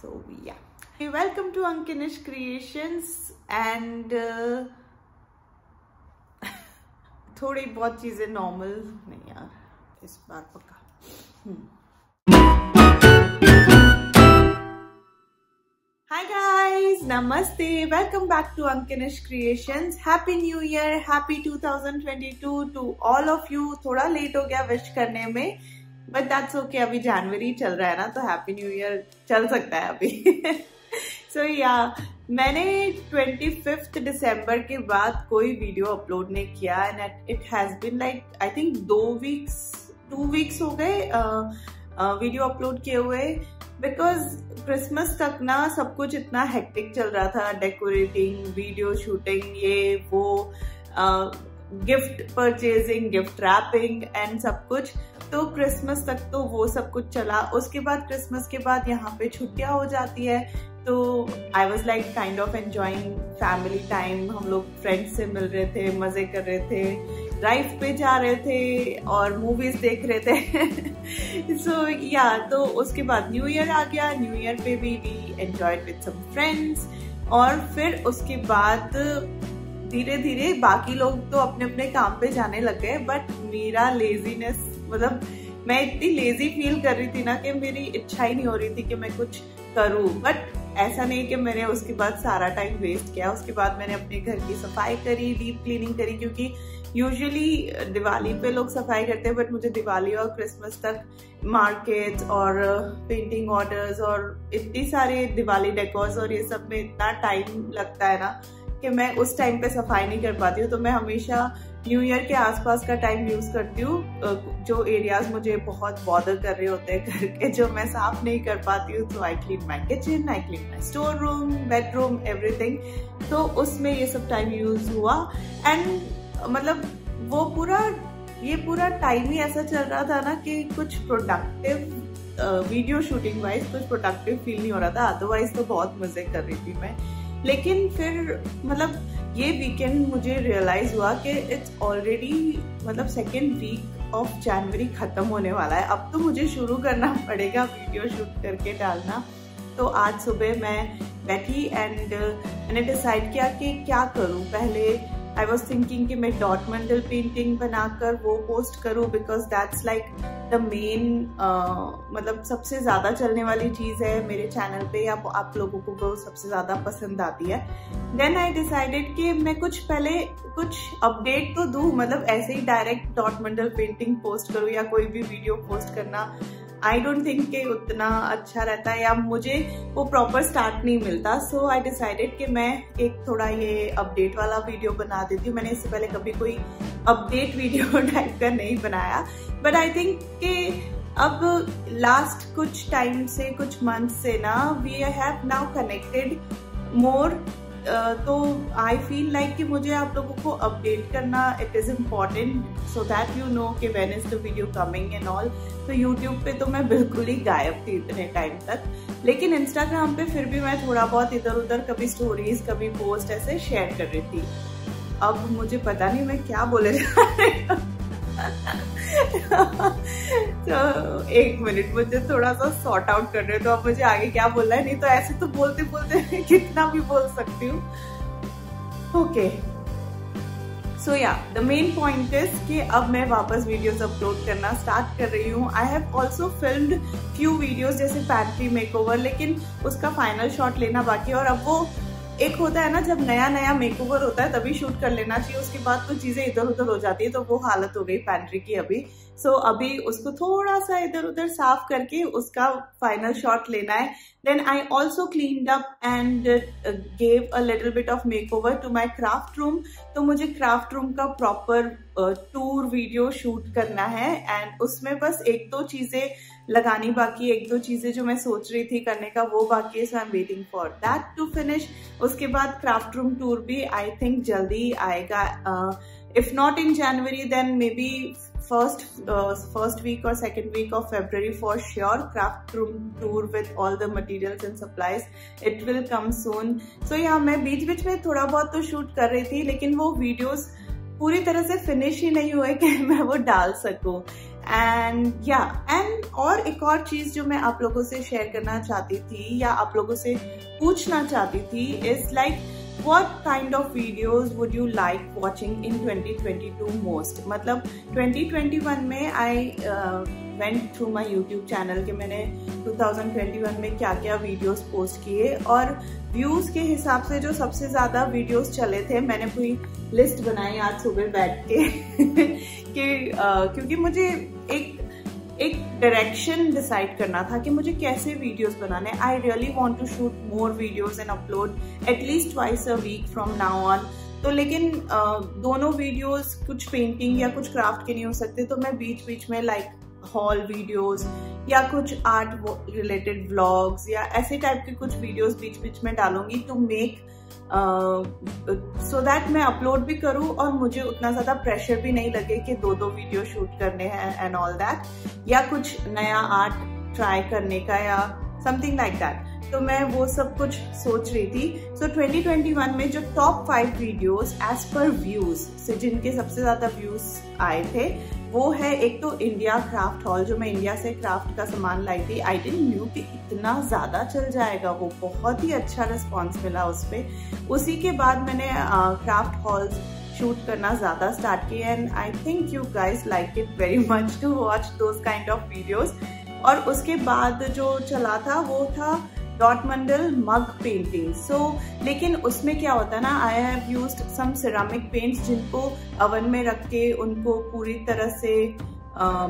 So yeah, welcome to Ankinish Creations and थोड़ी बहुत चीजें नॉर्मल नहीं यार इस बार पक्का। Hi guys, Namaste. Welcome back to Ankinish Creations. Happy New Year, Happy 2022 to all of you. थोड़ा लेट हो गया विश करने में, but that's okay. अभी जनवरी चल रहा है ना, तो Happy New Year चल सकता है अभी। So yeah, मैंने 25th दिसंबर के बाद कोई वीडियो अपलोड नहीं किया and it has been like I think 2 weeks हो गए वीडियो अपलोड किए हुए, बिकॉज क्रिसमस तक ना सब कुछ इतना हेक्टिक चल रहा था, डेकोरेटिंग, वीडियो शूटिंग, ये वो, gift purchasing, gift wrapping and सब कुछ। तो क्रिसमस तक तो वो सब कुछ चला। उसके बाद क्रिसमस के बाद यहाँ पे छुट्टियां हो जाती है, तो I was like kind of enjoying family time. हम लोग फ्रेंड्स से मिल रहे थे, मजे कर रहे थे, ड्राइव पे जा रहे थे और मूवीज देख रहे थे। सो या तो उसके बाद न्यू ईयर आ गया। न्यू ईयर पे भी we enjoyed with some friends, और फिर उसके बाद धीरे धीरे बाकी लोग तो अपने अपने काम पे जाने लग गए, बट मेरा लेजीनेस, मतलब मैं इतनी लेजी फील कर रही थी ना कि मेरी इच्छा ही नहीं हो रही थी कि मैं कुछ करूं। बट ऐसा नहीं कि मैंने उसके बाद सारा टाइम वेस्ट किया। उसके बाद मैंने अपने घर की सफाई करी, डीप क्लीनिंग करी, क्योंकि यूजुअली दिवाली पे लोग सफाई करते हैं, बट मुझे दिवाली और क्रिसमस तक मार्केट्स और पेंटिंग ऑर्डर्स और इतनी सारे दिवाली डेकोर्स और ये सब में इतना टाइम लगता है ना कि मैं उस टाइम पे सफाई नहीं कर पाती हूँ। तो मैं हमेशा न्यू ईयर के आसपास का टाइम यूज करती हूँ। जो एरियाज मुझे बहुत बॉदर कर रहे होते हैं घर के, जो मैं साफ नहीं कर पाती हूँ, तो I clean my kitchen, I clean my store room, bedroom, everything. तो उसमें ये सब टाइम यूज हुआ एंड मतलब वो पूरा टाइम ही ऐसा चल रहा था ना कि कुछ प्रोडक्टिव वीडियो शूटिंग वाइज कुछ प्रोडक्टिव फील नहीं हो रहा था। अदरवाइज तो बहुत मजे कर रही थी मैं। लेकिन फिर मतलब ये वीकेंड मुझे रियलाइज हुआ कि इट्स ऑलरेडी मतलब सेकेंड वीक ऑफ जनवरी खत्म होने वाला है। अब तो मुझे शुरू करना पड़ेगा वीडियो शूट करके डालना। तो आज सुबह मैं बैठी एंड मैंने डिसाइड किया कि क्या करूं। पहले आई वॉज थिंकिंग कि मैं डॉट मंडल पेंटिंग बनाकर वो पोस्ट करूं, because that's like the main मतलब सबसे ज्यादा चलने वाली चीज है मेरे चैनल पे, या आप लोगों को वो सबसे ज्यादा पसंद आती है। देन आई डिसाइडेड कि मैं पहले कुछ अपडेट तो दूं, मतलब ऐसे ही direct dot mandala painting post करूं या कोई भी वीडियो पोस्ट करना आई डोंट थिंक कि उतना अच्छा रहता है, या मुझे वो प्रॉपर स्टार्ट नहीं मिलता। सो आई डिसाइडेड कि मैं एक थोड़ा ये अपडेट वाला वीडियो बना देती हूँ। मैंने इससे पहले कभी कोई अपडेट वीडियो टाइप का नहीं बनाया, बट आई थिंक कि अब लास्ट कुछ टाइम से, कुछ मंथ से ना, वी हैव नाउ कनेक्टेड मोर। तो आई फील लाइक कि मुझे आप लोगों को अपडेट करना it is important, so that you know कि when is the video coming and all. तो यूट्यूब पे तो मैं बिल्कुल ही गायब थी इतने टाइम तक, लेकिन इंस्टाग्राम पे फिर भी मैं थोड़ा बहुत इधर उधर कभी स्टोरीज, कभी पोस्ट ऐसे शेयर कर रही थी। अब मुझे पता नहीं मैं क्या बोले जा रही हूँ। तो एक मिनट, मुझे थोड़ा सा सॉर्ट आउट कर रहे, तो अब मुझे आगे क्या बोलना है, नहीं तो ऐसे तो बोलते बोलते कितना भी बोल सकती हूँ। ओके, सो या द मेन पॉइंट इज कि अब मैं वापस वीडियोस अपलोड करना स्टार्ट कर रही हूँ। I have also filmed few videos जैसे पैंट्री मेकओवर, लेकिन उसका फाइनल शॉट लेना बाकी है। और अब वो एक होता है ना, जब नया नया मेकओवर होता है तभी शूट कर लेना चाहिए, उसके बाद तो चीजें इधर उधर हो जाती है। तो वो हालत हो गई पैंट्री की अभी। सो अभी उसको थोड़ा सा इधर उधर साफ करके उसका फाइनल शॉट लेना है। Then I also cleaned up and gave a little bit of makeover to my craft room. तो मुझे क्राफ्ट रूम का प्रॉपर टूर वीडियो शूट करना है, एंड उसमें बस एक दो चीजें लगानी बाकी, एक दो चीजें जो मैं सोच रही थी करने का वो बाकी है। So I am waiting for that to finish. उसके बाद क्राफ्ट रूम टूर भी आई थिंक जल्दी आएगा, if not in January then maybe first week or second week of February for sure. Craft room tour with all the materials and supplies, it will come soon. So yeah, मैं बीच बीच में थोड़ा बहुत तो shoot कर रही थी, लेकिन वो वीडियोस पूरी तरह से फिनिश ही नहीं हुए कि मैं वो डाल सकूं। एंड और एक और चीज जो मैं आप लोगों से शेयर करना चाहती थी या आप लोगों से पूछना चाहती थी is like what kind of videos would you like watching in 2022 most? मतलब 2021 में I went through my YouTube channel कि मैंने 2021 में क्या क्या वीडियोस पोस्ट किए और व्यूज के हिसाब से जो सबसे ज्यादा वीडियोस चले थे मैंने पूरी लिस्ट बनाई आज सुबह बैठ के कि क्योंकि मुझे एक डायरेक्शन डिसाइड करना था कि मुझे कैसे वीडियोस बनाने। I really want to shoot more videos and upload at least twice a week from now on. तो लेकिन दोनों वीडियोस कुछ पेंटिंग या कुछ क्राफ्ट के नहीं हो सकते, तो मैं बीच बीच में लाइक हॉल वीडियोस या कुछ आर्ट रिलेटेड व्लॉग्स या ऐसे टाइप के कुछ वीडियोस बीच बीच में डालूंगी टू मेक सो दैट मैं अपलोड भी करूं और मुझे उतना ज्यादा प्रेशर भी नहीं लगे कि दो वीडियो शूट करने हैं एंड ऑल दैट, या कुछ नया आर्ट ट्राई करने का या समथिंग लाइक दैट। तो मैं वो सब कुछ सोच रही थी। सो 2021 में जो top 5 videos as per views से जिनके सबसे ज्यादा व्यूज आए थे वो है एक तो इंडिया क्राफ्ट हॉल, जो मैं इंडिया से क्राफ्ट का सामान लाई थी। आई डिडंट न्यू कि इतना ज्यादा चल जाएगा, वो बहुत ही अच्छा रिस्पॉन्स मिला उस पर। उसी के बाद मैंने क्राफ्ट हॉल्स शूट करना ज्यादा स्टार्ट किया and I think you guys like it very much to watch those kind of videos. और उसके बाद जो चला था वो था डॉटमंडल मग पेंटिंग। लेकिन उसमें क्या होता है ना, I have used some ceramic paints जिनको अवन में रख के उनको पूरी तरह से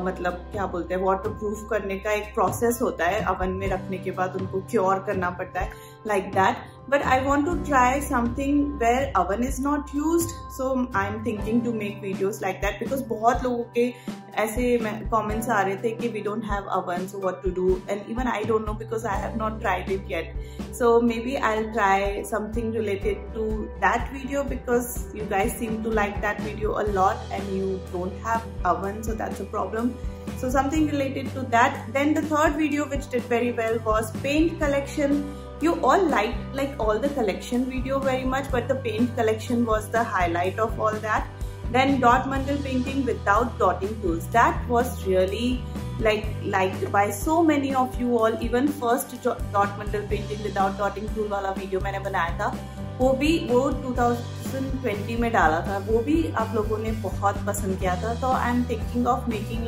मतलब क्या बोलते हैं वाटर प्रूफ करने का एक प्रोसेस होता है। अवन में रखने के बाद उनको क्योर करना पड़ता है like that. But I want to try something where oven is not used, so I am thinking to make videos like that because बहुत लोगों के ऐसे कमेंट्स आ रहे थे कि we don't have oven, so what to do, and even I don't know because I have not tried it yet. So maybe I will try something related to that video because you guys seam to like that video a lot and you don't have oven, so that's a problem. So something related to that. Then the third video which did very well was paint collection. You all liked all the collection video very much, but the paint collection was the highlight of all that. Then dot mandal painting without dotting tools. That was really liked by so many of you all. Even first dot mandal painting without dotting tool वाला video मैंने बनाया था, वो 2020 में डाला था, वो भी आप लोगों ने बहुत पसंद किया था। तो आई am thinking of making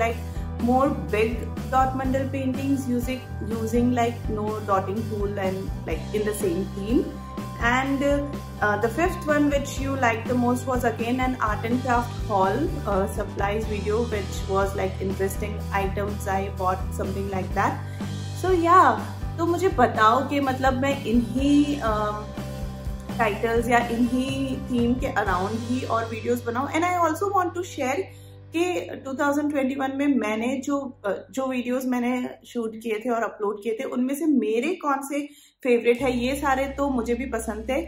more big dot mandal paintings using no dotting tool and in the same theme. And the fifth one which you liked the most was again an art and craft haul supplies video, which was interesting items I bought, something like that. So yeah, तो मुझे बताओ कि मतलब मैं इन्हीं titles या इन्हीं theme के अराउंड ही और वीडियोस बनाऊं। And I also want to share कि 2021 में मैंने जो वीडियोस मैंने शूट किए थे और अपलोड किए थे उनमें से मेरे कौन से फेवरेट है। ये सारे तो मुझे भी पसंद थे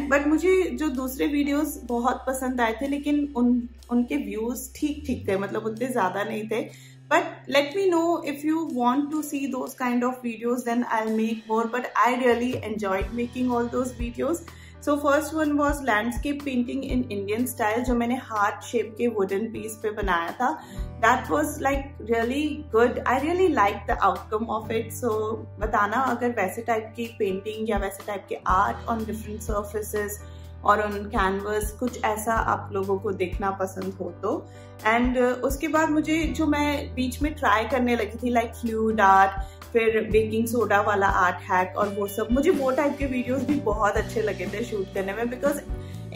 बट मुझे जो दूसरे वीडियोस बहुत पसंद आए थे, लेकिन उनके व्यूज ठीक थे, मतलब उतने ज्यादा नहीं थे। But let me know if you want to see those kind of videos, then I'll make more. But I really enjoyed making all those videos. So first one was landscape painting in Indian style, जो मैंने heart shape के wooden piece पे बनाया था. That was really good. I really liked the outcome of it. So बताना अगर वैसे type की painting या वैसे type के art on different surfaces और ऑन कैनवस कुछ ऐसा आप लोगों को देखना पसंद हो तो। एंड उसके बाद मुझे जो मैं बीच में ट्राई करने लगी थी फ्लूइड आर्ट, फिर बेकिंग सोडा वाला आर्ट हैक और वो सब, मुझे वो टाइप के वीडियोस भी बहुत अच्छे लगे थे शूट करने में, बिकॉज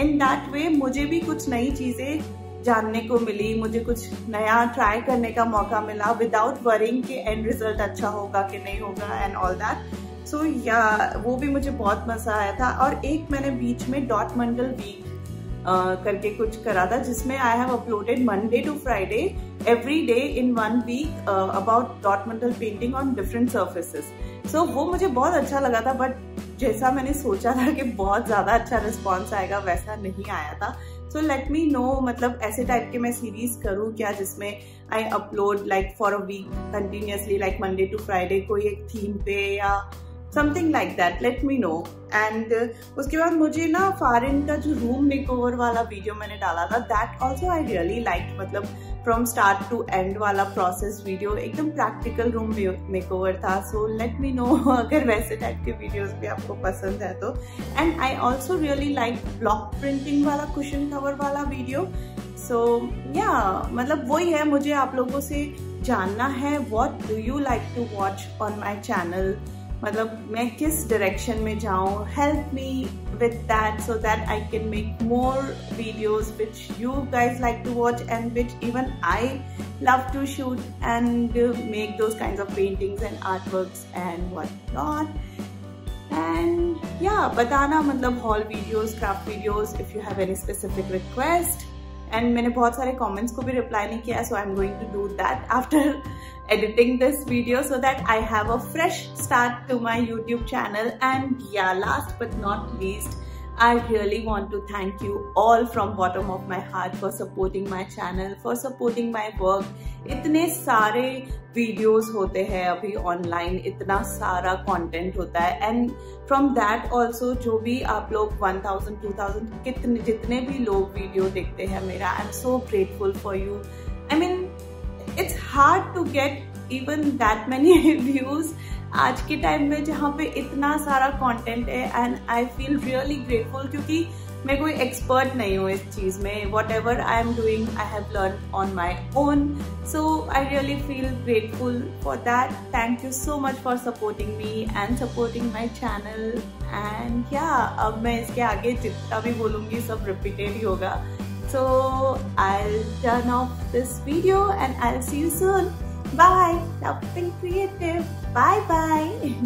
इन दैट वे मुझे भी कुछ नई चीजें जानने को मिली, मुझे कुछ नया ट्राई करने का मौका मिला विदाउट वरिंग कि एंड रिजल्ट अच्छा होगा कि नहीं होगा एंड ऑल दैट। सो या वो भी मुझे बहुत मजा आया था। और एक मैंने बीच में डॉट मंडल वीक करके कुछ करा था, जिसमें I have uploaded Monday to Friday every day in 1 week about dot mandala painting on different surfaces. So वो मुझे बहुत अच्छा लगा था, बट जैसा मैंने सोचा था कि बहुत ज्यादा अच्छा रिस्पॉन्स आएगा वैसा नहीं आया था। सो लेट मी नो, मतलब ऐसे टाइप के मैं सीरीज करूँ क्या जिसमें I upload for a week continuously Monday to Friday कोई एक थीम पे या something like that, let me know. And उसके बाद मुझे ना फॉरेन का जो रूम मेकओवर वाला वीडियो मैंने डाला था, that also I really like, मतलब फ्रॉम स्टार्ट टू एंड वाला प्रोसेस वीडियो, एकदम प्रैक्टिकल रूम मेकओवर था। सो लेट मी नो अगर वैसे टाइप के वीडियोस भी आपको पसंद है तो। And I also really like block printing वाला कुशन कवर वाला वीडियो। सो या मतलब वही है, मुझे आप लोगों से जानना है what do you like to watch on my channel, मतलब मैं किस डायरेक्शन में जाऊँ। Help me with that so that I can make more videos which you guys like to watch and which even I love to shoot and make those kinds of paintings and artworks and what not. And yeah, बताना मतलब haul videos, craft videos if you have any specific request. And मैंने बहुत सारे comments को भी reply नहीं किया, so I'm going to do that after editing this video so that I have a fresh start to my YouTube channel. And yeah, last but not least, I really want to thank you all from bottom of my heart for supporting my channel, for supporting my work. इतने सारे videos होते हैं अभी online, इतना सारा content होता है, and from that also जो भी आप लोग 1000, 2000 जितने भी लोग video देखते हैं मेरा, I'm so grateful for you. I mean, it's hard to get even that many views आज के टाइम में जहाँ पे इतना सारा कंटेंट है, and I feel really grateful क्योंकि मैं कोई एक्सपर्ट नहीं हूँ इस चीज़ में। What ever I am doing I have learn on my own, so I really feel grateful for that. Thank you so much for supporting me and supporting my channel. And या अब मैं इसके आगे जितना भी बोलूँगी सब रिपीटेड ही होगा। So I'll turn off this video and I'll see you soon. Bye. Love being creative. Bye bye.